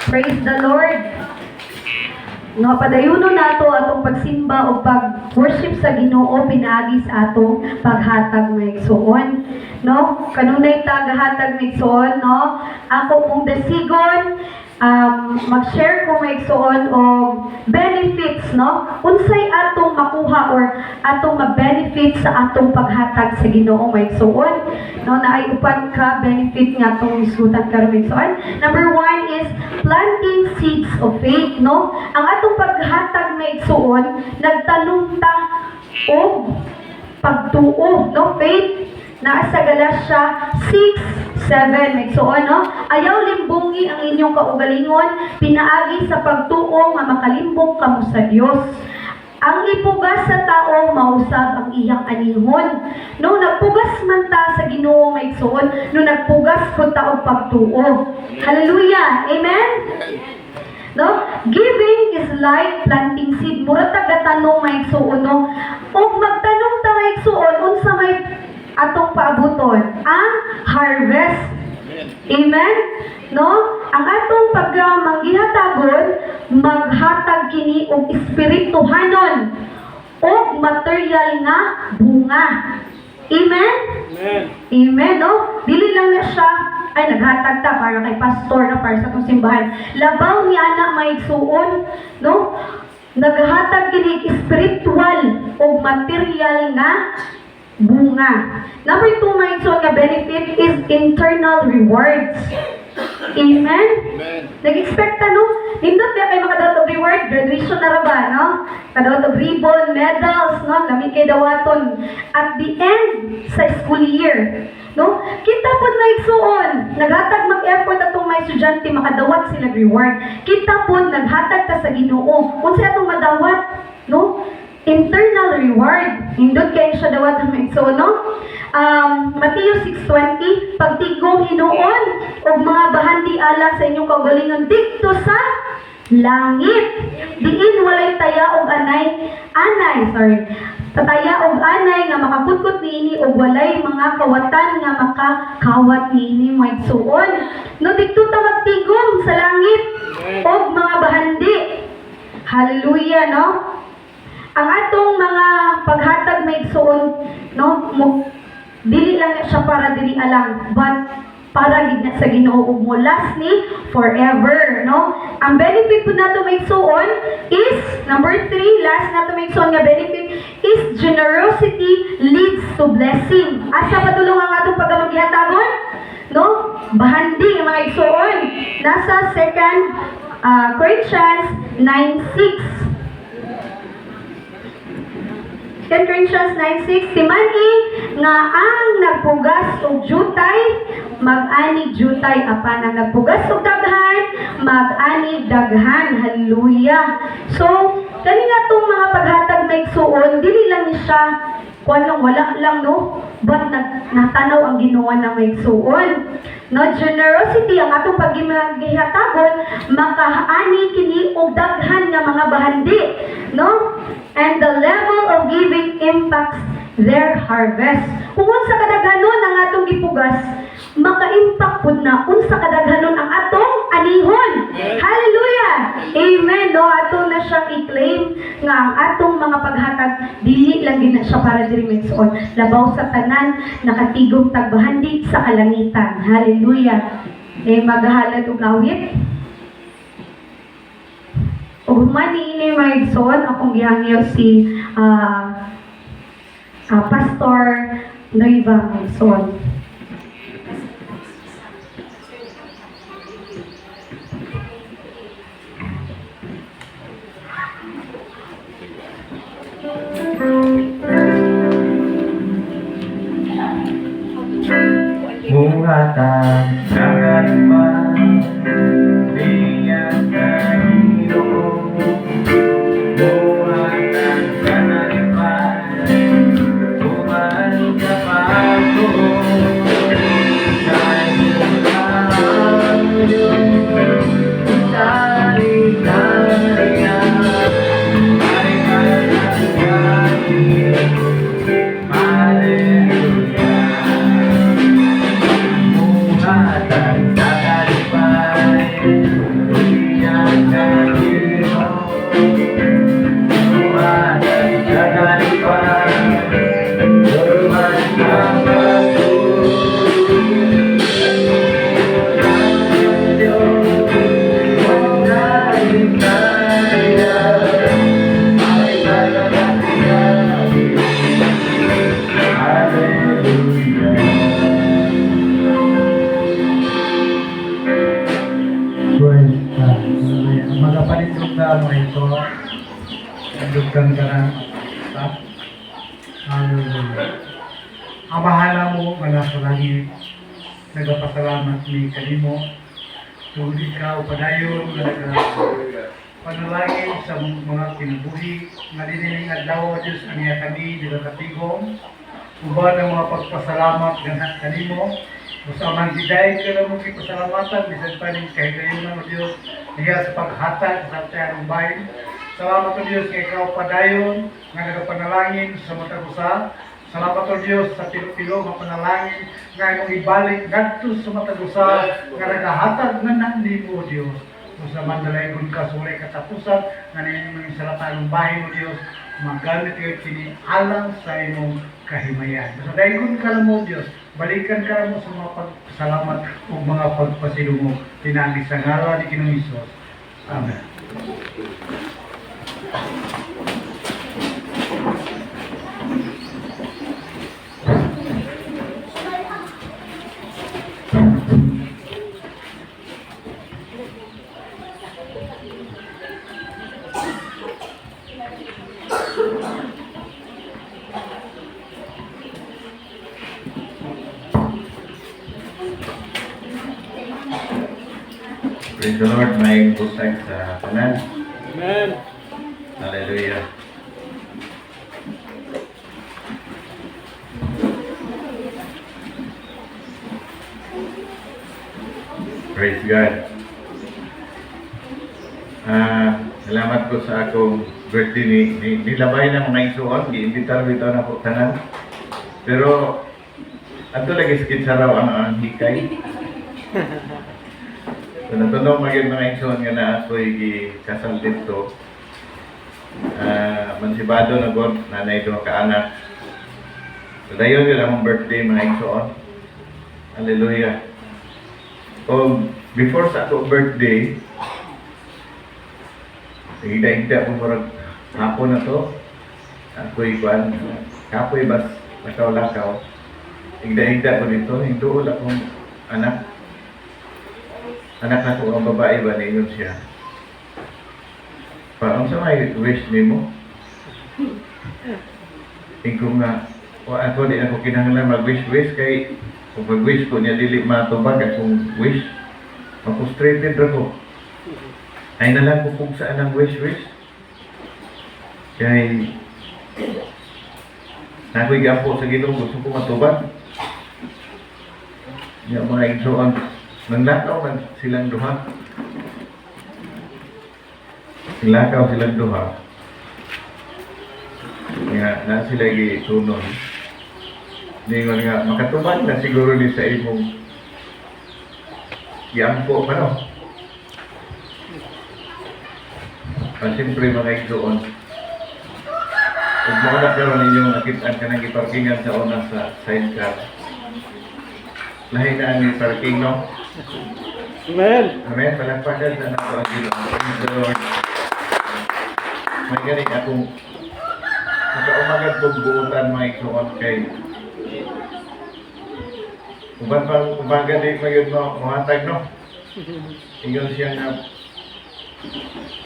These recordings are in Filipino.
Praise the Lord. Nga padayuno nato atong pagsimba o pag-worship sa Ginoo pinaagi sa atong paghatag maigsoon. No? Kanunay tagahatag maigsoon, no? Ako mong dasigon, mag-share ko maigsoon og benefits, no? Unsay atong makuha or atong ma-benefit sa atong paghatag sa Ginoo maigsoon. No, naay upat ka benefit nga atong isutan karon maigsoon. Number 1 is planting seeds of faith, no? Ang atong paghatag maigsoon nagtanong ta og pagtuo, no? Faith na sa Galatia 6:7 maigsoon, no? Ayaw limbungi ang inyong kaugalingon, pinaagi sa pagtuo nga makalimbong kamo sa Dios. Ang ipugas sa tao mausab ang iyang anihon. No nagpugas man ta sa Ginoo maigsoon, no nagpugas ko ta og pagtuo. Hallelujah. Amen. No? Giving is like planting seed. Mura ta gatanong maigsoon, no? Og magtanong ta maigsoon unsa may atong paabuton? Ang harvest. Amen? No? Ang atong pagmanggihatagon, maghatag kini og espirituhanon og material nga bunga. Amen? Amen. Amen, no? Dili lang na siya ay naghatag ta para kay pastor na para sa itong simbahan. Labaw ni anak maigsuon, no? Naghatag kini spiritual o material nga bunga. Number 2 maigsuon nga benefit is internal rewards. Amen? Amen. Nag-expect no? Nindot ba kayo makadawat og reward? Graduation na ra ba, no? Kadawat og ribbon, medals, no? Lami kay dawaton. At the end sa school year, no? Kita po maigsuon, naghatag mag-effort atong mga estudyante makadawat sila reward. Kita po naghatag ta sa Ginoo. Unsa atong madawat, no? Internal reward. Hindot kayo siya dawat ang maigsuon, no? Matthew 6:20, pagtigom hinuon o mga bahandi ala sa inyong kaugalingon dikto sa langit. Diin walay taya og tataya og anay nga makakutkot niini og walay mga kawatan nga makakawat niini maigsuon. No dikto ta magtigom sa langit og mga bahandi. Hallelujah, no? Ang atong mga paghatag maigsuon, no, dili lang siya para dili alang, but para gid na sa Ginoo ug mo last ni forever, no? Ang benefit po nato maigsuon is number 3, last nato maigsuon nga benefit is generosity leads to blessing. Asa padulong ang atong pagmamagihatagon? No? Bahandi ang mga igsuon. Nasa 2 Corinthians 9:6. 2 Corinthians 9:6, simani nga ang nagpugas og jutay, mag-ani jutay apan ang nagpugas og daghan, mag-ani daghan. Hallelujah. So, kani nga tong mga paghatag maigsuon, dili lang ni siya wala lang, no? But natanaw ang Ginoo na maigsuon. No, generosity ang atong pagihatagon, makaani kini og daghan nga mga bahandi, no? And the level of giving impacts their harvest. Kung unsa kadaghanon ang atong gipugas, maka-impact pud na unsa kadaghanon ang atong anihon. Hallelujah. Amen. No, ato na siyang i-claim nga ang atong mga paghatag dili lang gid na siya para diri maigsuon, labaw sa tanan nakatigom tagbahandi sa kalangitan. Hallelujah. Maghalad og awit. O humani ini maigsoon, akong gihangyo si Pastor Noiva maigsoon. Buhatan jangan lihat dahulu. Buhatan jangan bukan kepadaku. Magapanitog na mo ito. Dugtan ka na. Ha? Hallelujah. Amahala mo, manas langit. Nagapasalamat ni kanimo. Kung ikaw padayon na panalangin sa mga kinabuhi nga diniling adlaw Diyos aniya kami dito katigom. Uban ang mga pagpasalamat ganang kanimo. Basta man giday ka na mo pasalamatan bisan pa ning kahigayunan mo Diyos diha sa paghatag sa tayong bayan. Salamat o Diyos kay ikaw padayon nga nagapanalangin sa matag usa. Salamat o Diyos sa pilo-pilo nga panalangin nga imong ibalik ngadto sa matag usa nga nagahatag nga nandimo o Diyos. Sa mandalayon ka sa walay katapusan nga nimong salatan ng bahay mo Diyos magamit kayo kini alang sa imong kahimayan. Sa dayon ka lang mo Diyos, balikan ka mo sa mga pagsalamat o mga pagpasilungo tinangi sa ngalan ni Ginoong Hesus. Amen. Praise the Lord, may busay sa kanan. Amen. Hallelujah. Praise God. Salamat ko sa akong birthday nilabay na mga isuon, giimbitar bitaw na po tanan. Pero ato lagi sakit sa raw ang hikay. So natunog maging mga isuon nga na ako'y gikasal dito. Mansibado na God, nanay doon ka anak. So dayon yun ang birthday mga isuon. Hallelujah. So before sa ako birthday, higda-higda ko murag hapon na to. Ako'y kuan, kapoy bas lakaw-lakaw. Higda-higda ko dito, hinduol akong anak. Anak na ko ang babae ba ningon siya. Parang sa may wish ni mo. Tingkong nga, ako di ako kinahanglan mag-wish-wish kay kung mag-wish ko niya dili matubag akong wish. Frustrated ako. Ay nalang ko kung saan ang wish-wish. Kaya nako'y gampo sa Ginoo gusto ko matubag. Yung mga igsoon, nanglakaw man silang duha. Nanglakaw silang duha. Kaya na sila gitunon. Ningon nga, makatubag na siguro ni sa imong yampo pa no? Siyempre mga igsoon, kung mga karoon ninyong nakitaan ka ng iparkingan sa una sa sidecar, lahi na ang parking, no? Amen. Amen. Palagpakan sa nato ang Ginoo. Praise the Lord. May galing akong nakaumagad kong buutan mga igsoon kay uban pang umaga di pa yun mo muhatag, no? Ingon siya nga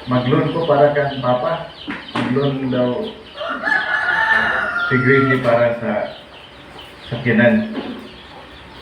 mag-loan ko para kan papa. Mag-loan daw si Gracie para sa sakyanan.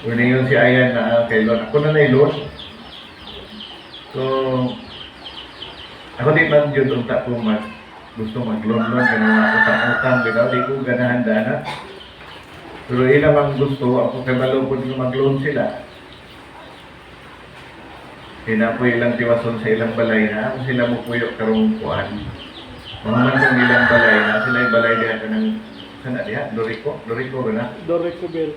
Kung yun si Ayan na kay loan. Ako na na-loan. So, ako di man yun unta ko gusto mag-loan-loan. Ganun ako utang-utang. Di ko ganahan dana. Pero ilang gusto, ako kay malupod ko mag-loan sila. Hina po ilang tiwason sa ilang balay na, kung sila mo puyo karong kuan. Mga man kong ilang balay na, sila yung balay diha ka ng, sana diha? Dorico ba na? Dorico Bill.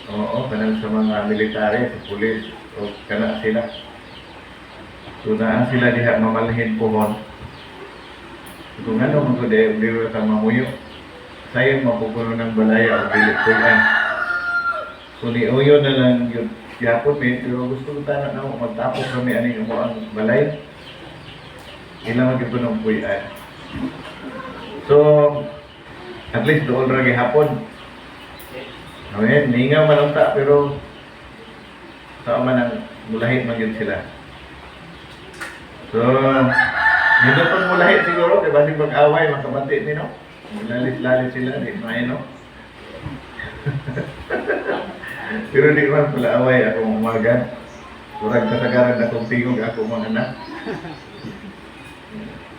Oo, kanang sa mga military, sa pulis, o kana sila. So naan sila diha mamalhin pohon. Kung ano, magkude, hindi ka mamuyo. Sayang mapupuno ng balay o bilit kuyan. So niuyo na lang yun. Yapon pero gusto ko tayo na magtapos kami aning mo ang balay. Ilang magpunong puyan. So, at least doon ragi hapon. Amen, ningaw man unta pero sa man ang mulahit man yun sila. So, niluton mo lahi siguro, kaya basig mag-away, makabati ni, no? Lalit-lalit sila, di main, no? Pero di man pala away akong umaga. Kurang kasagaran akong tingog ako mga anak.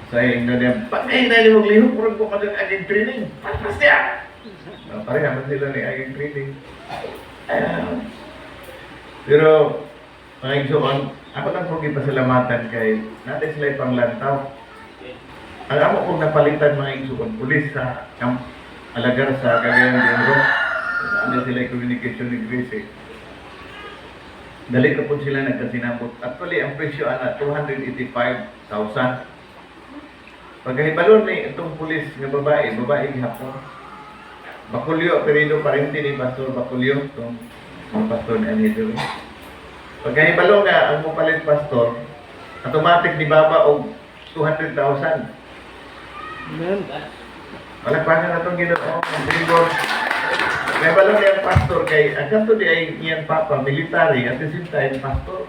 Saya ingin dia, pakai na lihok-lihok, kurang ko kadang aging training. Patas dia! Pareha naman sila ni aging training. Pero, mga igsoon, ako lang po pasalamatan kay natin sila ipanglantaw. Ang amo kong napalitan mga igsoon, pulis sa Alagar sa Cagayan de Oro. Ano sila communication ni Grace. Dali ka po sila nagkasinabot. Actually, ang presyo ana 285,000. Pagkahibalon ni itong pulis nga babae gihapon. Bakulyo, apelido parente ni Pastor Bakulyo, itong pastor ni Anidro. Pagkahibalon nga ang mupalit pastor, automatic ni Baba og 200,000. Amen. Palagpakan na itong Ginoo. May balong niyang pastor kay agad di ay iyang papa, military, at the same time, pastor.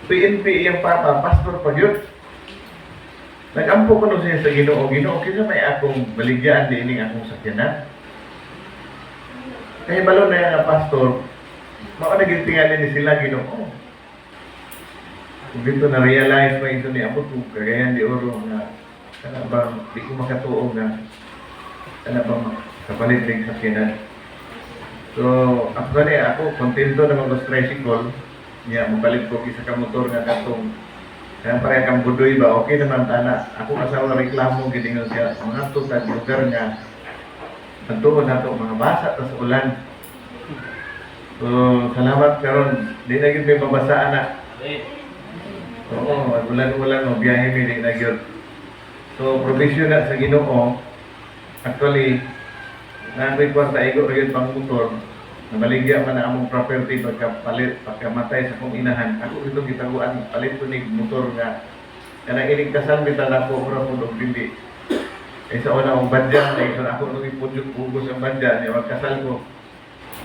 PNP iyang papa, pastor pa yun. Nag-ampo ko nun siya sa Ginoo. Ginoo, kaya may akong baligyan di ining akong sakyanan. Kaya balong na yung pastor, maka naging tingalin ni sila Ginoo. Kung dito na-realize mo ito ni Amo to, Cagayan de Oro na kana bang di ko makatuog na kana bang kapalit ng sakyanan. So, actually, ako, kontento na mag-tricycle. Niya, mabalit ko isa ka motor nga katong. Kaya pareha kang budoy ba, okay naman tana. Ako kasawa reklamo, giningon siya. Mga tutag lugar nga. Nagtuon na ito, mga basa sa ulan. So, salamat karon. Di na yun may mabasaan na. Oo, ulan-ulan mo, biyahe mi, di na yun. So, provision na sa Ginoo. Actually, nangko'y kwarta igo rin pang motor, nabaligya man na among property pagkamatay sa kong inahan. Ako ito gitaguan, palit ko ni motor nga. Kanang ining kasal bitan ako, ura po nung dili. Sa una akong badya, so ako nung ipunjok-pugos ang badya, niya magkasal ko.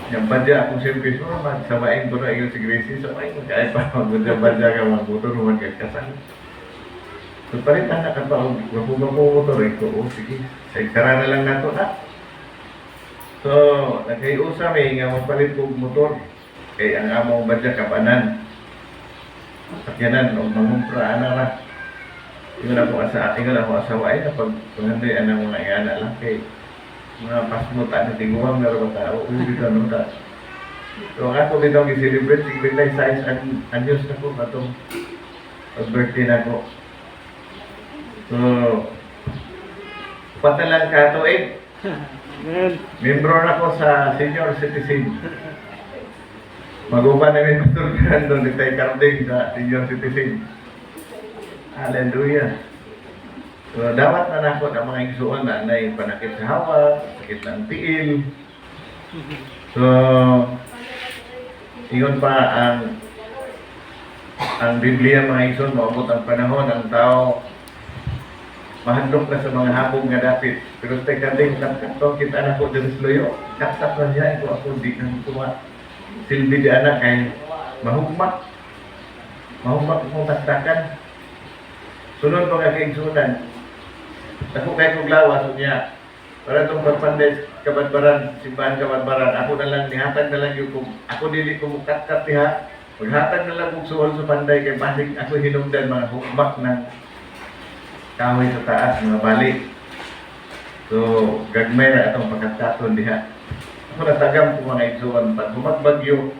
Yung badya akong siyempre, so magsabain ko na iyo si Gracie, so ay magkaya pa mag-badya ka mga motor, magkasal. So palitan na ka pa, wapo-wapo motor, o sige, sa ikara na lang nato na. So, nagkaiusa may nga magpalit ko motor. Kaya ang among badya kapanan. Sakyanan o mangumpra ana ra. Ingon ako asawa ay kapag pangandoy anang mga ingana lang kay mga pasmot na tiguang na ro tao. Uy dito no ta. So ako bitaw gi-celebrate sig bitay size anyos na ko katong birthday na ko. So, patalang ka tuig. Amen. Membro na ko sa senior citizen. Mag-uban namin Pastor Fernando ni Tay Carding sa senior citizen. Hallelujah. So, dapat na nako ng mga igsuon na nay panakit sa hawa, sakit ng tiil. So, ingon pa ang Biblia mga igsuon, maabot ang panahon ang tao mahandok na sa mga habong nga dapit. Pero sa kading nagkatong kita na ko dito sa loyo, kaksak na siya, ito ako di nang tuwa. Silbi di anak kay mahugmak. Mahugmak kong taktakan. Sunod mga kaigsunan. Ako kay kong lawas niya. Para itong pagpandes kabadbaran, simbahan kabadbaran, ako na lang, nihatag na lang yung kung ako dili ko mukat-kat diha. Maghatag na lang kong suhol sa panday kay basig ako hinungdan mga hugmak ng kahoy sa taas, mga balik. So, gagmay na itong pagkataton diha. Ako natagam ko mga igsuon. Pag bumagbagyo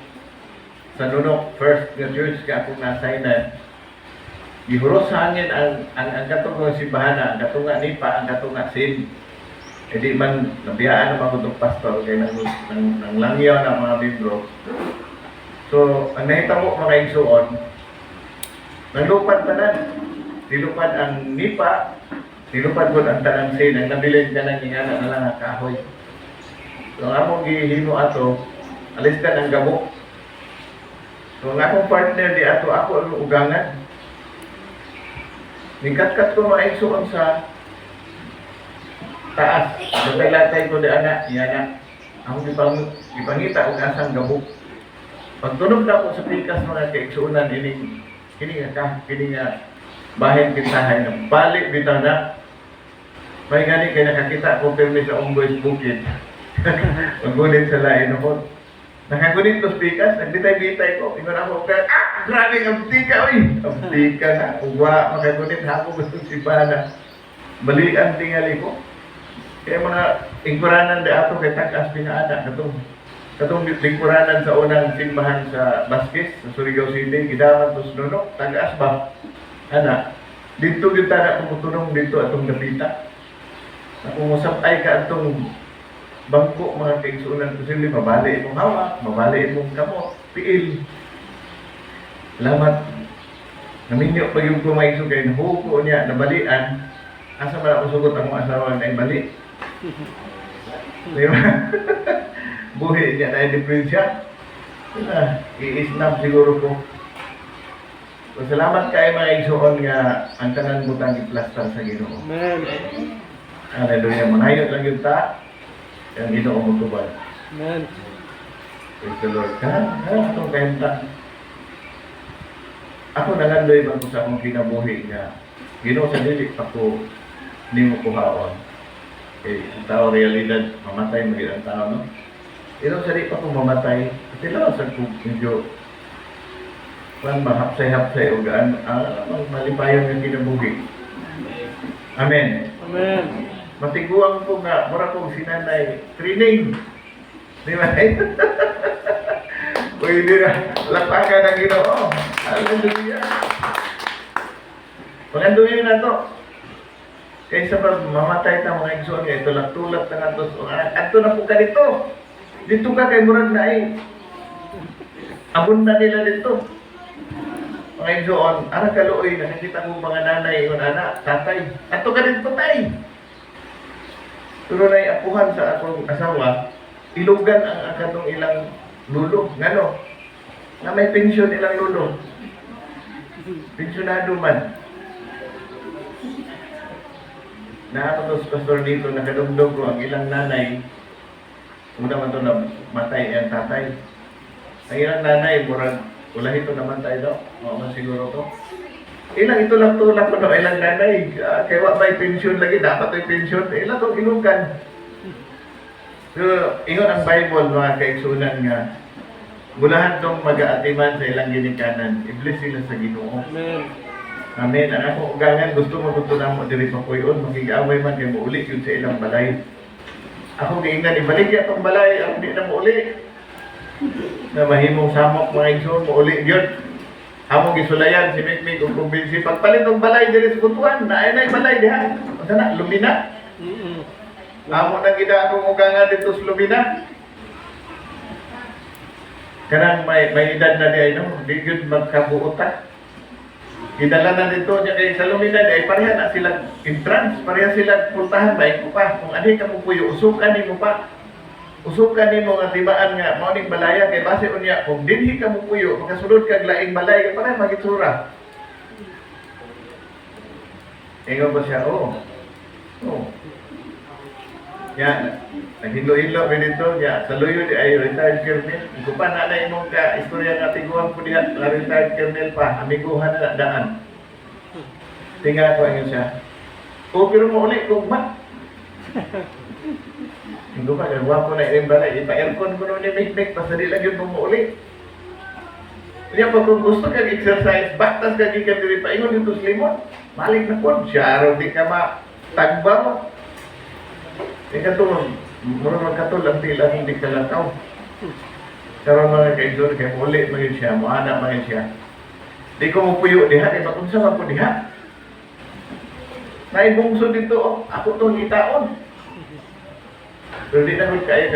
sa Nunok, first na church ka akong nasainan, ihuros sa hangin ang katong ng simbahan, ang katong nga nipa, ang katong nga sin. E di man, nabiyaan naman ko itong pastor, kaya nang langyaw ng mga membro. So, ang nahitamo mga igsuon, nalupad pa na. Nilupad ang nipa, nilupad ko ang tanang sin, ang nabilin ka ng ingana na lang ang kahoy. So ang among gihimo ato, alis ka ng gamo. So ang akong partner di ato, ako ang ugangan. Ningkat-kat ko mga igsuon sa taas. Latay-latay ko di anak, iyana. Ako ipangita o asang gamo. Pagtunog na ako sa pikas mga kaigsuunan, ini nga bahin kintahay na balik bitaw na. May gani kay nakakita ko permi sa Unggoy Bukid. Maggunit sa lain ako. Nakagunit ko spikas, nagbitay-bitay ko. Ingon ako ka, grabe ang tika, uy! Ang tika na, uwa, makagunit hapon gusto si Bana. Balikan tingali ko. Kaya mga ingkuranan di ato kay takas pinaana katong lingkuranan sa unang simbahan sa Baskis, sa Surigao City, gidaman to sununok, tagas ba? Ana, dito yung taga kumutunong dito atong dapita. Kung usap ay ka atong bangko mga kaigsunan ko sila, mabali mong hawak, mabali mong kamot, piil. Salamat. Naminyo pa yung kumaigso kayo, nahuko niya, nabalian. Asa ba ako sugot ang mga asawa na ibalik? Di ba? Buhi niya na diferensya. I-snap siguro ko. So, salamat kayo mga igsoon nga ang tanan butang i-plaster sa Ginoo. Amen. Hallelujah. Manayot lang yung ta. Ang Ginoo mo tubal. Amen. Praise the Lord. Itong kayanta. Ako nalandoy ba ko sa akong kinabuhi nga Ginoo sa dili ako ni mo kuhaon. Ang tao realidad, mamatay mo ang tao, no? Ginoo sa dili pa ko mamatay. Kasi lang sa kong medyo mahapsay-hapsay o gaan malipayon ng kinabuhi. Amen. Amen. Matiguang ko nga, mura kong sinanay, training. Di ba? Pwede na, lapakan ng Ginoo. Hallelujah. Paganduhin na to. Kaysa pa mamatay ta mga igsoon nga, ito tulak na nga to. Ato na po ka dito. Dito ka kay murag na ay. Abon na nila dito. Mga igsoon, anak kaluoy, nakikita ko mga nanay, yung anak, tatay. Ato ka dito tay. Pero na apuhan sa akong asawa, ilugan ang akatong ilang lulo. Ngano? Na may pensyon ilang lulo. Pensyonado man. Nakapatos pastor dito, nakadumdog ko ang ilang nanay. Una man ito na matay ang tatay. Ang ilang nanay, murag, ulahito naman tayo daw. Oo man siguro to. Ilang ito lang tulak ko no, ilang nanay. Kaya wa may pensyon lagi, dapat may pensyon. Ilang itong ilugan. So, ingon ang Bible, mga kaigsunan nga, mulahan tong mag-aatiman sa ilang ginikanan, iblis sila sa Ginoo. Amen. Amen. Ang akong ugangan, gusto mo kung na mo diri pa kuyon, magigaway man kayo mo ulit yun sa ilang balay. Ako giingnan, ibaligya itong balay, ako di na mo ulit. Na mahimong samok mga igsoon, mo ulit yun. Among gisulayan, si Mikmik, kung kumbinsi, pagpalit ng balay diri sa kutuan, naay balay diha. O sana, lumina. Amo nang gida akong ugangan dito sa lumina. Kanang may edad na di ay no, di yun magkabuota. Idala na dito niya kay sa lumina, ay pareha na sila entrance, pareha sila puntahan ba ko pa. Kung ani ka mo puyo, usukan ni mo pa. Usukan ni mo nga tibaan nga mao ning balaya kay base unya kung dinhi ka mo puyo, makasulod kag laing balay kay pareha magitsura. Ingon ba siya? Oo. Oo. Yan, naghilo-hilo rin dito, ya, sa luyo di ay retired colonel. Kung pa na imong ka istorya nga tiguan ko diha, na retired colonel pa, amiguhan na daan. Tinga ko ang siya. O, pero mo ulit, kung ba? Hindi pa, gagawa ko na ilang balay, ipa-aircon ko naman yung make-make, basta di lang yun mo ulit. Kaya pag kung gusto kang exercise, baktas ka di ka diri pa, ingon dito sa limon, malik na po, siya araw di ka matagba mo. Katulong, murang magkatulong ang tila hindi kalataw. Karoon mga kaigsoon, kaya muli maging siya, muana maging siya. Di ko mo puyo diha, di ba kung saan po diha? Naibungso dito, ako itong itaon. Pero di na ko kaya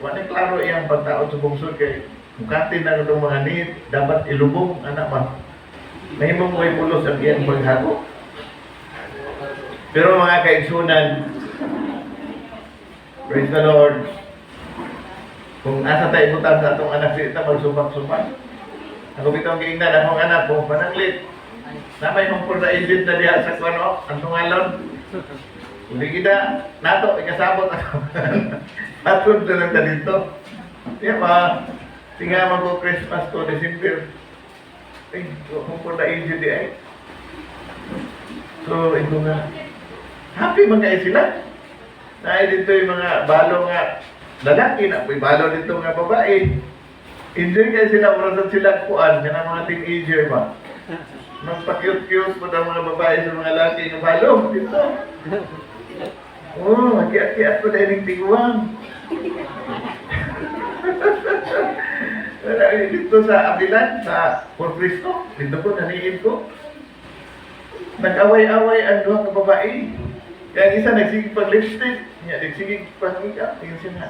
wala klaro iyang pagtaon sa bungsod kay mukatin na itong mga need, dapat ilubong, anak ba? Mahimong mo ipulos ang iyang paghago. Pero mga kaigsunan, praise the Lord. Kung asa tayo ibutan sa atong anak sita, magsubak-subak. Ako bitong giingnan, akong anak ko, pananglit. Namay mong purda inlit na diha sa kwano, ang tungalon. Hindi kita, nato, ikasabot ako. Atod na lang ka dito. Kaya pa, tingaman ko Christmas to December. Ay, kung purda inlit di ay. So, ito nga. Happy mga sila. Naay dito yung mga balo nga lalaki na may balo dito nga babae. Enjoy kayo sila, orasan sila kuan, yan ang mga teenager ba? Magpa-cute-cute po ng mga babae sa mga lalaki ng balo dito. Oh, mag-iat-iat po dahil yung tiguang. Dito sa Abilan, sa Fort Cristo, dito po, naniin ko. Nag-away-away ang duha ng babae. Kaya ang isa nagsigig pag lipstick, niya nagsigig pag makeup, yung sina.